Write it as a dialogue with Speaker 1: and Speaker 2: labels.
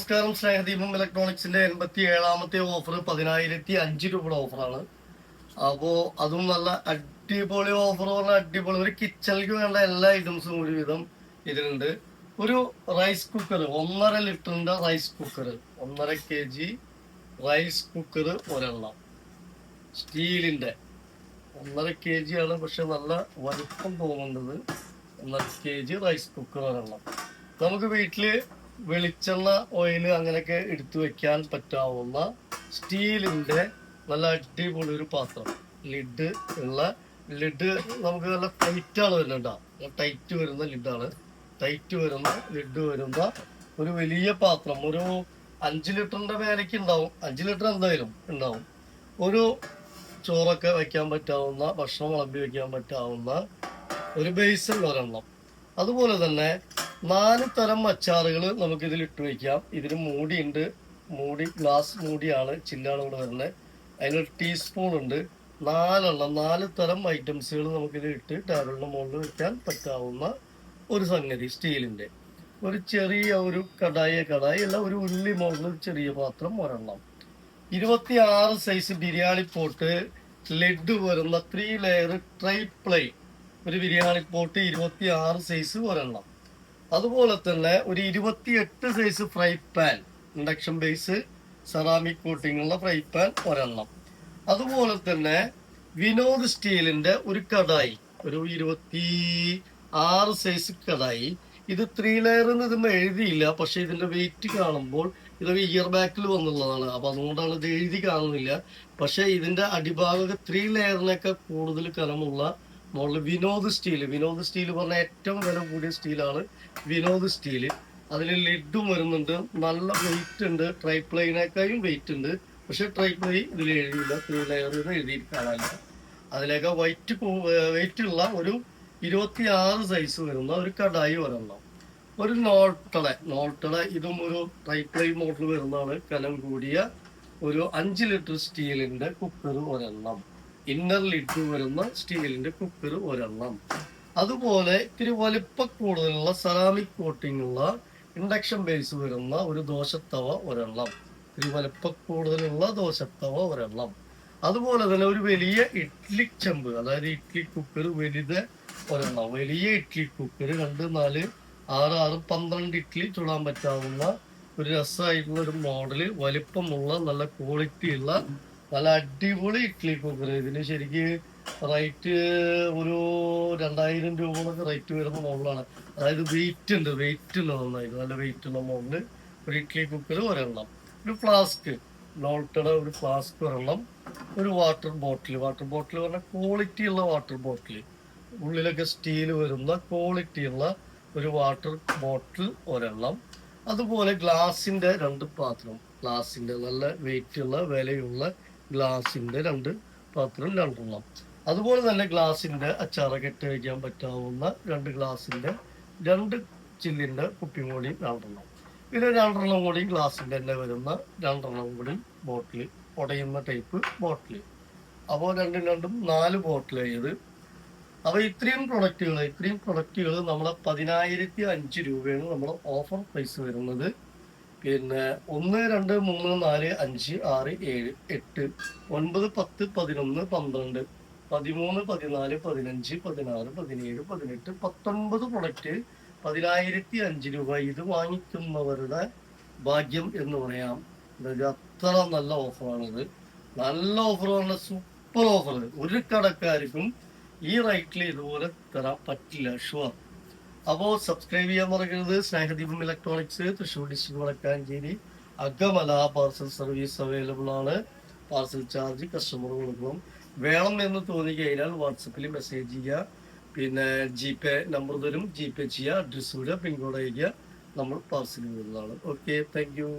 Speaker 1: നമസ്കാരം. സ്നേഹദീപം ഇലക്ട്രോണിക്സിന്റെ 87ാമത്തെ ഓഫർ 10,005 രൂപയുടെ ഓഫറാണ്. അപ്പോൾ അതും നല്ല അടിപൊളി ഓഫർ, പറഞ്ഞാൽ അടിപൊളി. ഒരു കിച്ചണിലേക്ക് വേണ്ട എല്ലാ ഐറ്റംസും ഒരുവിധം ഇതിലുണ്ട്. ഒരു റൈസ് കുക്കർ, 1.5 ലിറ്ററിന്റെ rice cooker, 1.5 kg rice cooker ഒരെണ്ണം, സ്റ്റീലിന്റെ 1.5 kg ആണ്, പക്ഷെ നല്ല വലുപ്പം തോന്നുന്നത്. 1.5 kg റൈസ് കുക്കർ ഒരെണ്ണം. നമുക്ക് വീട്ടില് വെളിച്ചെണ്ണ, ഓയിൽ അങ്ങനെയൊക്കെ എടുത്തു വെക്കാൻ പറ്റാവുന്ന സ്റ്റീലിന്റെ നല്ല അടിപൊളി ഒരു പാത്രം. ലിഡ് ഉള്ള ലിഡ് നമുക്ക് നല്ല ടൈറ്റാണ് വരുന്നുണ്ടാ, ടൈറ്റ് വരുന്ന ലിഡാണ്. ടൈറ്റ് വരുന്ന ലിഡ് വരുന്ന ഒരു വലിയ പാത്രം. ഒരു 5 ലിറ്ററിന്റെ മേലേക്ക് ഉണ്ടാവും. 5 ലിറ്റർ എന്തായാലും ഉണ്ടാവും. ഒരു ചോറൊക്കെ വെക്കാൻ പറ്റാവുന്ന, ഭക്ഷണം വിളമ്പി വെക്കാൻ പറ്റാവുന്ന ഒരു ബേസിൽ ഒരെണ്ണം. അതുപോലെ തന്നെ 4 തരം അച്ചാറുകൾ നമുക്ക് ഇതിൽ ഇട്ട് വയ്ക്കാം. ഇതിന് മൂടിയുണ്ട്. മൂടി ഗ്ലാസ് മൂടിയാണ്, ചില്ലാണ് ഇവിടെ വരുന്നത്. അതിനൊരു ടീസ്പൂൺ ഉണ്ട്. 4 തരം ഐറ്റംസുകൾ നമുക്കിത് ഇട്ട് ടേബിളിന് മുകളിൽ വെക്കാൻ പറ്റാവുന്ന ഒരു സംഗതി. സ്റ്റീലിന്റെ ഒരു ചെറിയ ഒരു കടായി അല്ല, ഒരു ഉള്ളി മുകളിൽ ചെറിയ പാത്രം ഒരെണ്ണം. 26 സൈസ് ബിരിയാണി പോട്ട്, ലെഡ് വരുന്ന 3 ലെയർ ട്രൈ പ്ലൈ ഒരു ബിരിയാണി പോട്ട്, 26 സൈസ് ഒരെണ്ണം. അതുപോലെ തന്നെ ഒരു 28 size fry pan, induction base ceramic coating ഉള്ള ഫ്രൈ പാൻ ഒരെണ്ണം. അതുപോലെ തന്നെ വിനോദ് സ്റ്റീലിന്റെ ഒരു കടായി, ഒരു 26 സൈസ് കടായി. ഇത് 3 ലെയർ എന്ന് ഇതൊന്നും എഴുതിയില്ല, പക്ഷെ ഇതിന്റെ വെയിറ്റ് കാണുമ്പോൾ ഇത് ഇയർ ബാക്കിൽ വന്നുള്ളതാണ്. അപ്പൊ അതുകൊണ്ടാണ് ഇത് എഴുതി കാണുന്നില്ല. പക്ഷെ ഇതിന്റെ അടിഭാഗം 3 ലെയറിനൊക്കെ കൂടുതൽ കനമുള്ള മുകളിൽ വിനോദ് സ്റ്റീൽ പറഞ്ഞ ഏറ്റവും വില കൂടിയ സ്റ്റീലാണ് വിനോദ് സ്റ്റീൽ. അതിൽ ലിഡും വരുന്നുണ്ട്. നല്ല വെയിറ്റ് ഉണ്ട്. ട്രൈ പ്ലൈനേക്കാളും വെയിറ്റ് ഉണ്ട്. പക്ഷെ ട്രൈ പ്ലൈ ഇതിൽ എഴുതിയില്ല, 3 ലെയർ എഴുതി കാണാനില്ല. അതിലേക്ക് വെയിറ്റ് ഉള്ള ഒരു 26 സൈസ് വരുന്ന ഒരു കടായി ഒരെണ്ണം. ഒരു നോട്ടട ഇതും ഒരു ട്രൈ പ്ലൈ മോഡൽ വരുന്നതാണ്. കനം കൂടിയ ഒരു 5 ലിറ്റർ സ്റ്റീലിന്റെ കുക്കർ ഒരെണ്ണം. ഇന്നർ ലിഡ് വരുന്ന സ്റ്റീലിന്റെ കുക്കർ ഒരെണ്ണം. അതുപോലെ ഇത്തിരി വലിപ്പ കൂടുതലുള്ള സെറാമിക് കോട്ടിംഗ് ഉള്ള ഇൻഡക്ഷൻ ബേസ് വരുന്ന ഒരു ദോശത്തവ ഒരെണ്ണം. ഇത്തിരി വലിപ്പ കൂടുതലുള്ള ദോശത്തവ ഒരെണ്ണം. അതുപോലെ തന്നെ ഒരു വലിയ ഇഡ്ലി ചെമ്പ്, അതായത് ഇഡ്ലി കുക്കർ വലുത് ഒരെണ്ണം. വലിയ ഇഡ്ലി കുക്കർ 2, 4, 6, 12 ഇഡ്ലി ചുടാൻ പറ്റാവുന്ന ഒരു രസമായിട്ടുള്ള ഒരു മോഡല്, വലിപ്പമുള്ള നല്ല ക്വാളിറ്റി ഉള്ള നല്ല അടിപൊളി ഇഡ്ലി കുക്കർ. ഇതിന് ശരിക്ക് റേറ്റ് ഒരു 2000 രൂപ റേറ്റ് വരുന്ന മോഡലാണ്. അതായത് വെയിറ്റ് ഉണ്ട് നന്നായിട്ട്, നല്ല വെയിറ്റ് ഉള്ള മോഡല് ഒരു ഇഡ്ലി കുക്കർ ഒരെണ്ണം. ഒരു ഫ്ലാസ്ക്, നോൾട്ടയുടെ ഒരു ഫ്ലാസ്ക് ഒരെണ്ണം. ഒരു വാട്ടർ ബോട്ടിൽ പറഞ്ഞാൽ ക്വാളിറ്റി ഉള്ള വാട്ടർ ബോട്ടിൽ, ഉള്ളിലൊക്കെ സ്റ്റീൽ വരുന്ന ക്വാളിറ്റി ഉള്ള ഒരു വാട്ടർ ബോട്ടിൽ ഒരെണ്ണം. അതുപോലെ ഗ്ലാസിന്റെ 2 പാത്രം, ഗ്ലാസിന്റെ നല്ല വെയിറ്റ് ഉള്ള വിലയുള്ള ഗ്ലാസിന്റെ 2 പാത്രം 2 അതുപോലെ തന്നെ ഗ്ലാസിന്റെ അച്ചാറൊക്കെ ഇട്ട് വയ്ക്കാൻ പറ്റാവുന്ന 2 ഗ്ലാസിന്റെ 2 ചില്ലിന്റെ കുപ്പി കൂടി 2. പിന്നെ 2 കൂടി ഗ്ലാസിന്റെ തന്നെ വരുന്ന 2 കൂടി ബോട്ടിൽ, ഉടയുന്ന ടൈപ്പ് ബോട്ടിൽ. അപ്പോൾ 2 4 ബോട്ടിലായത്. അപ്പൊ ഇത്രയും പ്രൊഡക്റ്റുകൾ നമ്മളെ 10,005 രൂപയാണ് നമ്മുടെ ഓഫർ പ്രൈസ് വരുന്നത്. പിന്നെ 1, 2, 3, 4, 5, 6, 7, 8, 9, 10, 11, 12, 13, 14, 15, 16, 17, 18, 19 പ്രൊഡക്റ്റ് 10,005 രൂപ. ഇത് വാങ്ങിക്കുന്നവരുടെ ഭാഗ്യം എന്ന് പറയാം. അത്ര നല്ല ഓഫറാണിത്. നല്ല ഓഫർ പറഞ്ഞ സൂപ്പർ ഓഫർ. ഒരു കടക്കാർക്കും ഈ റേറ്റിൽ ഇതുപോലെ തരാൻ പറ്റില്ല, ഷുവർ. അപ്പോൾ സബ്സ്ക്രൈബ് ചെയ്യാൻ മറക്കരുത്. Snehadeepam electronics, Thrissur district Vadakkanchery, Akamala parcel service available ആണ്. പാർസൽ ചാർജ് കസ്റ്റമർ കൊടുക്കണം. വേണം എന്ന് തോന്നി കഴിഞ്ഞാൽ വാട്സപ്പിൽ മെസ്സേജ് ചെയ്യുക. പിന്നെ GPay നമ്പർ തരും, GPay ചെയ്യുക, അഡ്രസ് വിടുക, പിൻകോഡ് അയക്കുക, നമ്മൾ പാർസൽ ചെയ്യുന്നതാണ്. Okay, thank you.